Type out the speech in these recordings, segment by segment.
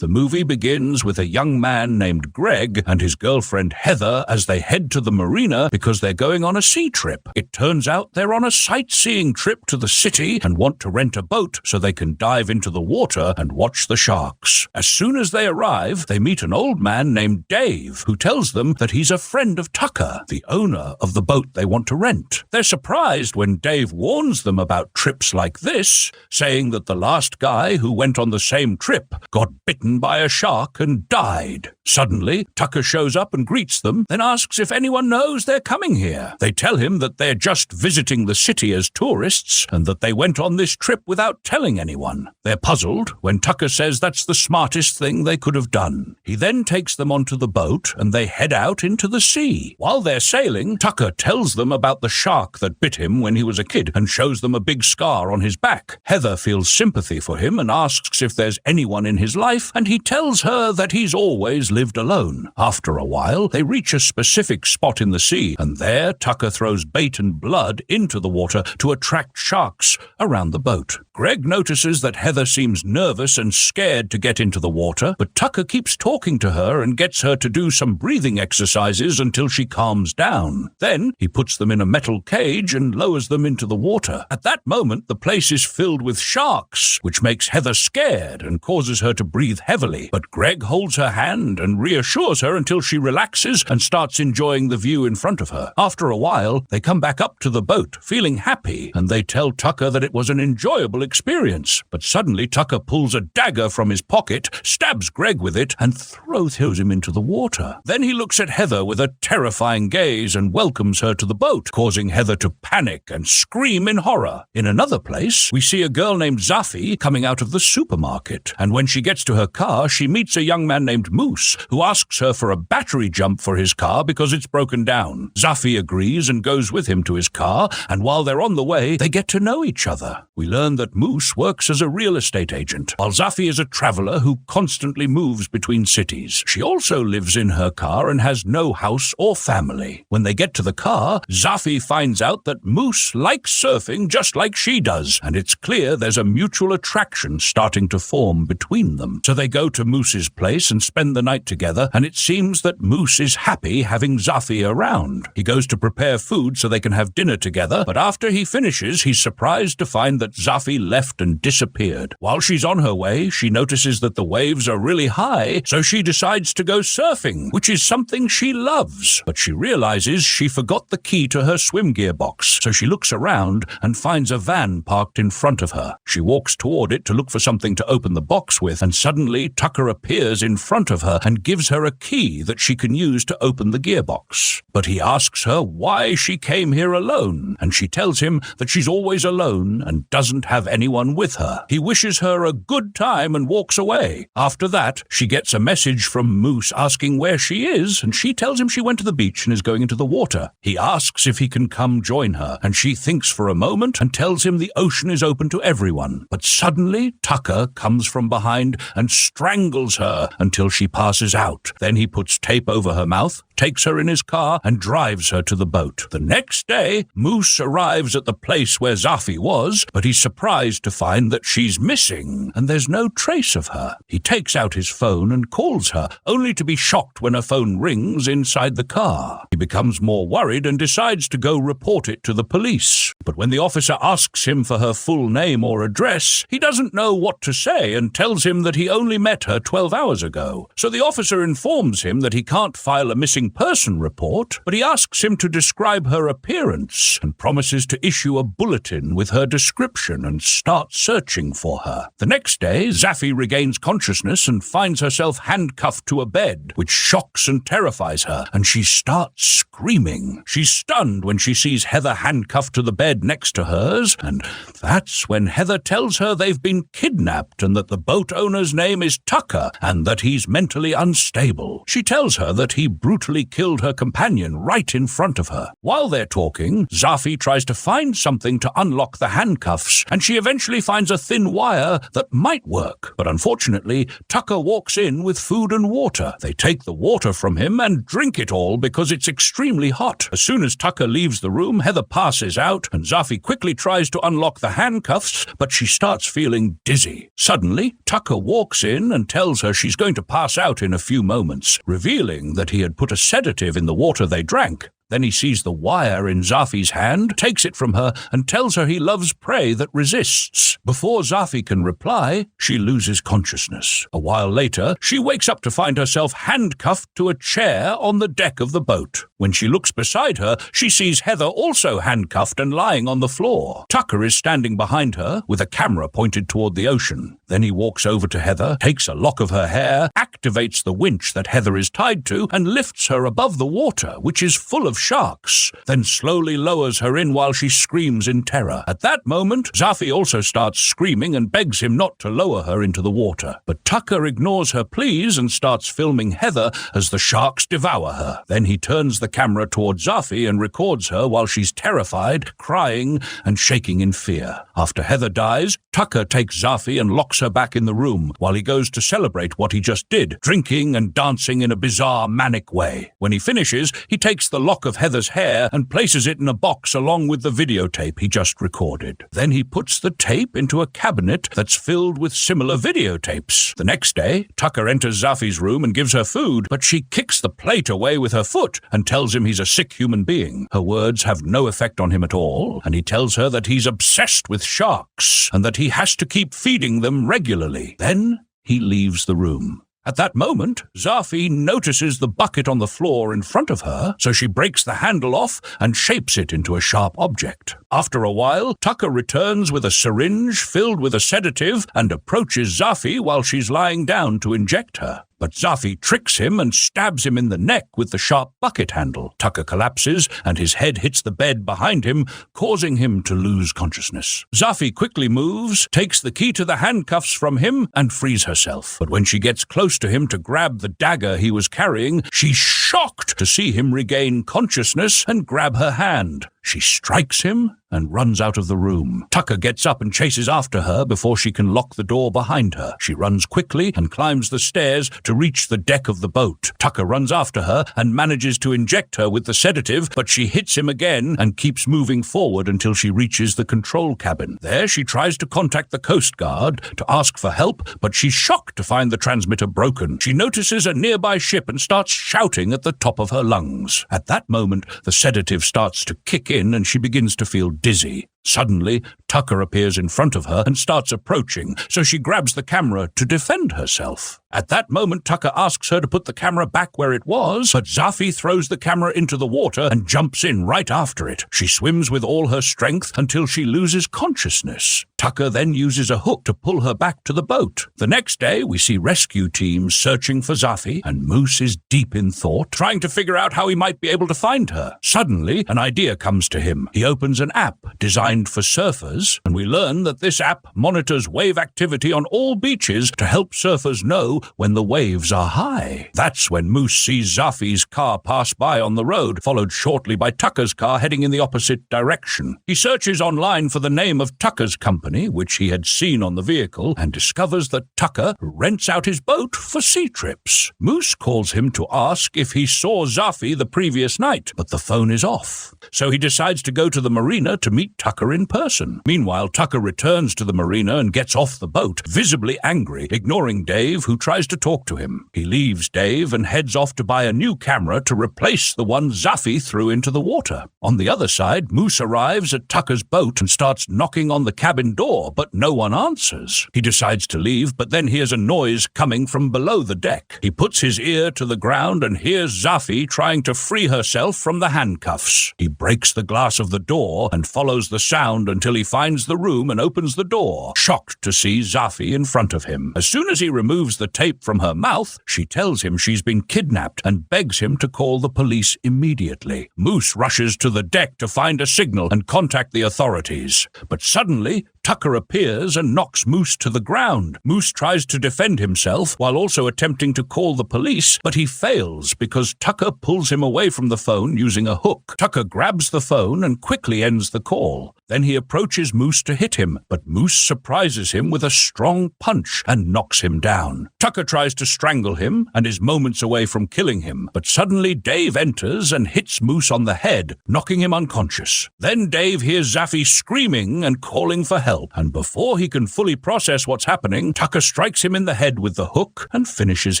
The movie begins with a young man named Greg and his girlfriend Heather as they head to the marina because they're going on a sea trip. It turns out they're on a sightseeing trip to the city and want to rent a boat so they can dive into the water and watch the sharks. As soon as they arrive, they meet an old man named Dave who tells them that he's a friend of Tucker, the owner of the boat they want to rent. They're surprised when Dave warns them about trips like this, saying that the last guy who went on the same trip got bitten by a shark and died. Suddenly, Tucker shows up and greets them, then asks if anyone knows they're coming here. They tell him that they're just visiting the city as tourists and that they went on this trip without telling anyone. They're puzzled when Tucker says that's the smartest thing they could have done. He then takes them onto the boat and they head out into the sea. While they're sailing, Tucker tells them about the shark that bit him when he was a kid and shows them a big scar on his back. Heather feels sympathy for him and asks if there's anyone in his life, and he tells her that he's always lived alone. After a while, they reach a specific spot in the sea, and there Tucker throws bait and blood into the water to attract sharks around the boat. Greg notices that Heather seems nervous and scared to get into the water, but Tucker keeps talking to her and gets her to do some breathing exercises until she calms down. Then he puts them in a metal cage and lowers them into the water. At that moment, the place is filled with sharks, which makes Heather scared and causes her to breathe heavily. But Greg holds her hand and reassures her until she relaxes and starts enjoying the view in front of her. After a while, they come back up to the boat, feeling happy, and they tell Tucker that it was an enjoyable experience. But suddenly, Tucker pulls a dagger from his pocket, stabs Greg with it, and throws him into the water. Then he looks at Heather with a terrifying gaze and welcomes her to the boat, causing Heather to panic and scream in horror. In another place, we see a girl named Zephyr coming out of the supermarket, and when she gets to her car, she meets a young man named Moose, who asks her for a battery jump for his car because it's broken down. Zephyr agrees and goes with him to his car, and while they're on the way, they get to know each other. We learn that Moose works as a real estate agent, while Zephyr is a traveler who constantly moves between cities. She also lives in her car and has no house or family. When they get to the car, Zephyr finds out that Moose likes surfing just like she does, and it's clear there's a mutual attraction starting to form between them. So they go to Moose's place and spend the night together, and it seems that Moose is happy having Zephyr around. He goes to prepare food so they can have dinner together, but after he finishes, he's surprised to find that Zephyr left and disappeared. While she's on her way, she notices that the waves are really high, so she decides to go surfing, which is something she loves. But she realizes she forgot the key to her swim gear box, so she looks around and finds a van parked in front of her. She walks toward it to look for something to open the box with, and suddenly Tucker appears in front of her and gives her a key that she can use to open the gearbox. But he asks her why she came here alone, and she tells him that she's always alone and doesn't have anyone with her. He wishes her a good time and walks away. After that, she gets a message from Moose asking where she is, and she tells him she went to the beach and is going into the water. He asks if he can come join her, and she thinks for a moment and tells him the ocean is open to everyone. But suddenly, Tucker comes from behind and strangles her until she passes out. Then he puts tape over her mouth, takes her in his car, and drives her to the boat. The next day, Moose arrives at the place where Zephyr was, but he's surprised to find that she's missing, and there's no trace of her. He takes out his phone and calls her, only to be shocked when her phone rings inside the car. He becomes more worried and decides to go report it to the police. But when the officer asks him for her full name or address, he doesn't know what to say and tells him that he only met her 12 hours ago. So the officer informs him that he can't file a missing person report, but he asks him to describe her appearance and promises to issue a bulletin with her description and start searching for her. The next day, Zephyr regains consciousness and finds herself handcuffed to a bed, which shocks and terrifies her, and she starts screaming. She's stunned when she sees Heather handcuffed to the bed next to hers, and that's when Heather tells her they've been kidnapped and that the boat owner's name is Tucker and that he's mentally unstable. She tells her that he brutally nearly killed her companion right in front of her. While they're talking, Zephyr tries to find something to unlock the handcuffs, and she eventually finds a thin wire that might work. But unfortunately, Tucker walks in with food and water. They take the water from him and drink it all because it's extremely hot. As soon as Tucker leaves the room, Heather passes out, and Zephyr quickly tries to unlock the handcuffs, but she starts feeling dizzy. Suddenly, Tucker walks in and tells her she's going to pass out in a few moments, revealing that he had put a sedative in the water they drank. Then he sees the wire in Zafir's hand, takes it from her, and tells her he loves prey that resists. Before Zephyr can reply, she loses consciousness. A while later, she wakes up to find herself handcuffed to a chair on the deck of the boat. When she looks beside her, she sees Heather also handcuffed and lying on the floor. Tucker is standing behind her with a camera pointed toward the ocean. Then he walks over to Heather, takes a lock of her hair, activates the winch that Heather is tied to, and lifts her above the water, which is full of sharks, then slowly lowers her in while she screams in terror. At that moment, Zephyr also starts screaming and begs him not to lower her into the water. But Tucker ignores her pleas and starts filming Heather as the sharks devour her. Then he turns the camera towards Zephyr and records her while she's terrified, crying, and shaking in fear. After Heather dies, Tucker takes Zephyr and locks her back in the room while he goes to celebrate what he just did, drinking and dancing in a bizarre, manic way. When he finishes, he takes the lock of Heather's hair and places it in a box along with the videotape he just recorded. Then he puts the tape into a cabinet that's filled with similar videotapes. The next day, Tucker enters Zafir's room and gives her food, but she kicks the plate away with her foot and tells him he's a sick human being. Her words have no effect on him at all, and he tells her that he's obsessed with sharks and that he has to keep feeding them regularly. Then he leaves the room. At that moment, Zephyr notices the bucket on the floor in front of her, so she breaks the handle off and shapes it into a sharp object. After a while, Tucker returns with a syringe filled with a sedative and approaches Zephyr while she's lying down to inject her. But Zephyr tricks him and stabs him in the neck with the sharp bucket handle. Tucker collapses, and his head hits the bed behind him, causing him to lose consciousness. Zephyr quickly moves, takes the key to the handcuffs from him, and frees herself. But when she gets close to him to grab the dagger he was carrying, she's shocked to see him regain consciousness and grab her hand. She strikes him and runs out of the room. Tucker gets up and chases after her before she can lock the door behind her. She runs quickly and climbs the stairs to reach the deck of the boat. Tucker runs after her and manages to inject her with the sedative, but she hits him again and keeps moving forward until she reaches the control cabin. There she tries to contact the Coast Guard to ask for help, but she's shocked to find the transmitter broken. She notices a nearby ship and starts shouting at the top of her lungs. At that moment, the sedative starts to kick in and she begins to feel dizzy. Suddenly, Tucker appears in front of her and starts approaching, so she grabs the camera to defend herself. At that moment, Tucker asks her to put the camera back where it was, but Zephyr throws the camera into the water and jumps in right after it. She swims with all her strength until she loses consciousness. Tucker then uses a hook to pull her back to the boat. The next day, we see rescue teams searching for Zephyr, and Moose is deep in thought, trying to figure out how he might be able to find her. Suddenly, an idea comes to him. He opens an app designed for surfers, and we learn that this app monitors wave activity on all beaches to help surfers know when the waves are high. That's when Moose sees Zafir's car pass by on the road, followed shortly by Tucker's car heading in the opposite direction. He searches online for the name of Tucker's company, which he had seen on the vehicle, and discovers that Tucker rents out his boat for sea trips. Moose calls him to ask if he saw Zephyr the previous night, but the phone is off. So he decides to go to the marina to meet Tucker in person. Meanwhile, Tucker returns to the marina and gets off the boat, visibly angry, ignoring Dave, who tries to talk to him. He leaves Dave and heads off to buy a new camera to replace the one Zephyr threw into the water. On the other side, Moose arrives at Tucker's boat and starts knocking on the cabin door, but no one answers. He decides to leave, but then hears a noise coming from below the deck. He puts his ear to the ground and hears Zephyr trying to free herself from the handcuffs. He breaks the glass of the door and follows the sound until he finds the room and opens the door, shocked to see Zephyr in front of him. As soon as he removes the tape from her mouth, she tells him she's been kidnapped and begs him to call the police immediately. Moose rushes to the deck to find a signal and contact the authorities. But suddenly, Tucker appears and knocks Moose to the ground. Moose tries to defend himself while also attempting to call the police, but he fails because Tucker pulls him away from the phone using a hook. Tucker grabs the phone and quickly ends the call. Then he approaches Moose to hit him, but Moose surprises him with a strong punch and knocks him down. Tucker tries to strangle him and is moments away from killing him, but suddenly Dave enters and hits Moose on the head, knocking him unconscious. Then Dave hears Zephyr screaming and calling for help, and before he can fully process what's happening, Tucker strikes him in the head with the hook and finishes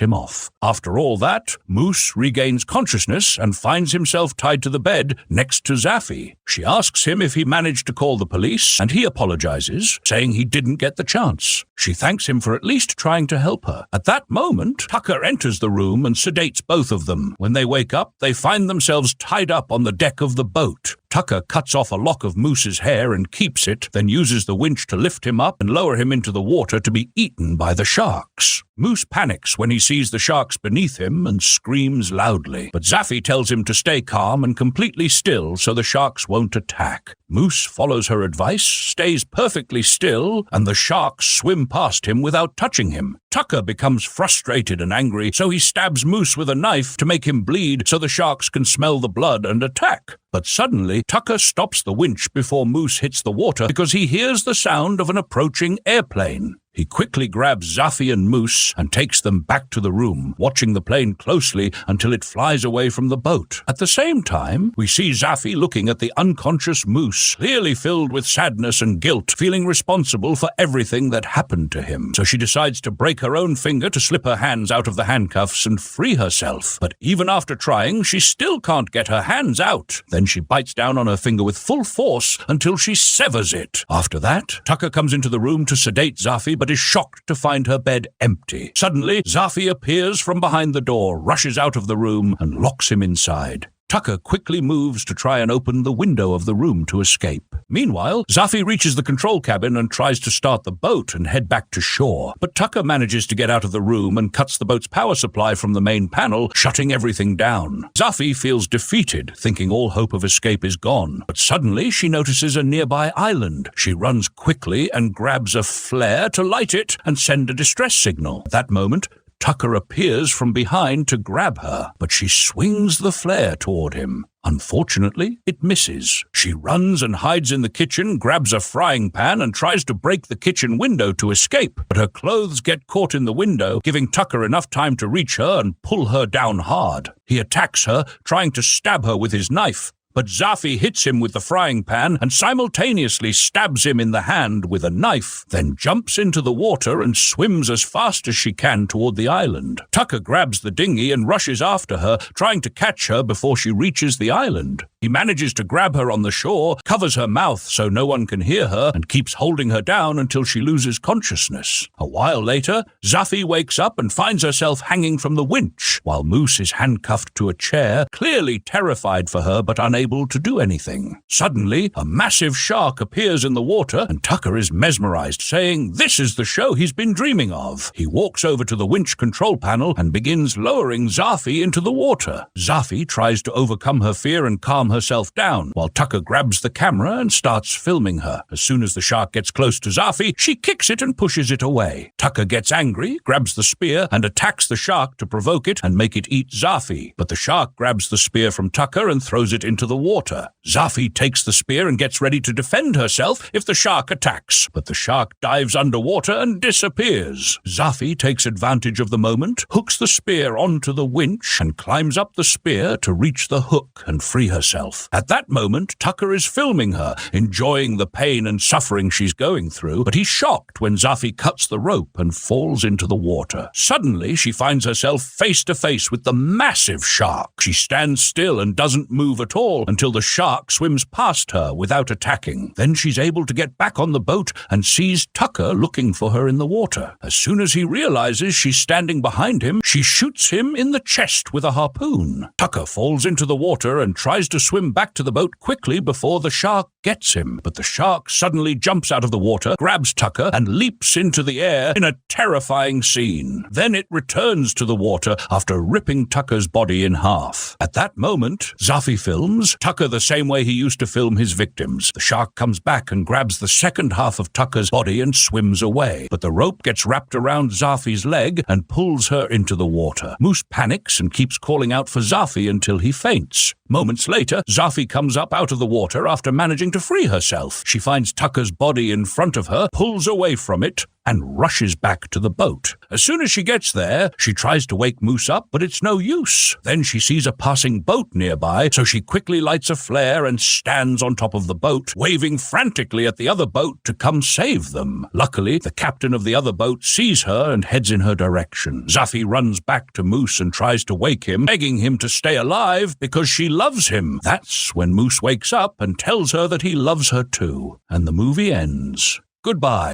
him off. After all that, Moose regains consciousness and finds himself tied to the bed next to Zephyr. She asks him if he managed to call the police, and he apologizes, saying he didn't get the chance. She thanks him for at least trying to help her. At that moment, Tucker enters the room and sedates both of them. When they wake up, they find themselves tied up on the deck of the boat. Tucker cuts off a lock of Moose's hair and keeps it, then uses the winch to lift him up and lower him into the water to be eaten by the sharks. Moose panics when he sees the sharks beneath him and screams loudly, but Zephyr tells him to stay calm and completely still so the sharks won't attack. Moose follows her advice, stays perfectly still, and the sharks swim past him without touching him. Tucker becomes frustrated and angry, so he stabs Moose with a knife to make him bleed so the sharks can smell the blood and attack. But suddenly, Tucker stops the winch before Moose hits the water because he hears the sound of an approaching airplane. He quickly grabs Zephyr and Moose and takes them back to the room, watching the plane closely until it flies away from the boat. At the same time, we see Zephyr looking at the unconscious Moose, clearly filled with sadness and guilt, feeling responsible for everything that happened to him. So she decides to break her own finger to slip her hands out of the handcuffs and free herself. But even after trying, she still can't get her hands out. Then she bites down on her finger with full force until she severs it. After that, Tucker comes into the room to sedate Zephyr, but is shocked to find her bed empty. Suddenly, Zephyr appears from behind the door, rushes out of the room, and locks him inside. Tucker quickly moves to try and open the window of the room to escape. Meanwhile, Zephyr reaches the control cabin and tries to start the boat and head back to shore. But Tucker manages to get out of the room and cuts the boat's power supply from the main panel, shutting everything down. Zephyr feels defeated, thinking all hope of escape is gone. But suddenly, she notices a nearby island. She runs quickly and grabs a flare to light it and send a distress signal. At that moment, Tucker appears from behind to grab her, but she swings the flare toward him. Unfortunately, it misses. She runs and hides in the kitchen, grabs a frying pan, and tries to break the kitchen window to escape. But her clothes get caught in the window, giving Tucker enough time to reach her and pull her down hard. He attacks her, trying to stab her with his knife. But Zephyr hits him with the frying pan and simultaneously stabs him in the hand with a knife, then jumps into the water and swims as fast as she can toward the island. Tucker grabs the dinghy and rushes after her, trying to catch her before she reaches the island. He manages to grab her on the shore, covers her mouth so no one can hear her, and keeps holding her down until she loses consciousness. A while later, Zephyr wakes up and finds herself hanging from the winch, while Moose is handcuffed to a chair, clearly terrified for her but unable to do anything. Suddenly, a massive shark appears in the water, and Tucker is mesmerized, saying this is the show he's been dreaming of. He walks over to the winch control panel and begins lowering Zephyr into the water. Zephyr tries to overcome her fear and calm herself down, while Tucker grabs the camera and starts filming her. As soon as the shark gets close to Zephyr, she kicks it and pushes it away. Tucker gets angry, grabs the spear, and attacks the shark to provoke it and make it eat Zephyr. But the shark grabs the spear from Tucker and throws it into the water. Zephyr takes the spear and gets ready to defend herself if the shark attacks, but the shark dives underwater and disappears. Zephyr takes advantage of the moment, hooks the spear onto the winch, and climbs up the spear to reach the hook and free herself. At that moment, Tucker is filming her, enjoying the pain and suffering she's going through, but he's shocked when Zephyr cuts the rope and falls into the water. Suddenly, she finds herself face to face with the massive shark. She stands still and doesn't move at all until the shark swims past her without attacking. Then she's able to get back on the boat and sees Tucker looking for her in the water. As soon as he realizes she's standing behind him, she shoots him in the chest with a harpoon. Tucker falls into the water and tries to swim back to the boat quickly before the shark gets him. But the shark suddenly jumps out of the water, grabs Tucker, and leaps into the air in a terrifying scene. Then it returns to the water after ripping Tucker's body in half. At that moment, Zephyr films films Tucker the same way he used to film his victims. The shark comes back and grabs the second half of Tucker's body and swims away. But the rope gets wrapped around Zephy's leg and pulls her into the water. Moose panics and keeps calling out for Zephyr until he faints. Moments later, Zephyr comes up out of the water after managing to free herself. She finds Tucker's body in front of her, pulls away from it, and rushes back to the boat. As soon as she gets there, she tries to wake Moose up, but it's no use. Then she sees a passing boat nearby, so she quickly lights a flare and stands on top of the boat, waving frantically at the other boat to come save them. Luckily, the captain of the other boat sees her and heads in her direction. Zephyr runs back to Moose and tries to wake him, begging him to stay alive because she loves him. That's when Moose wakes up and tells her that he loves her too. And the movie ends. Goodbye.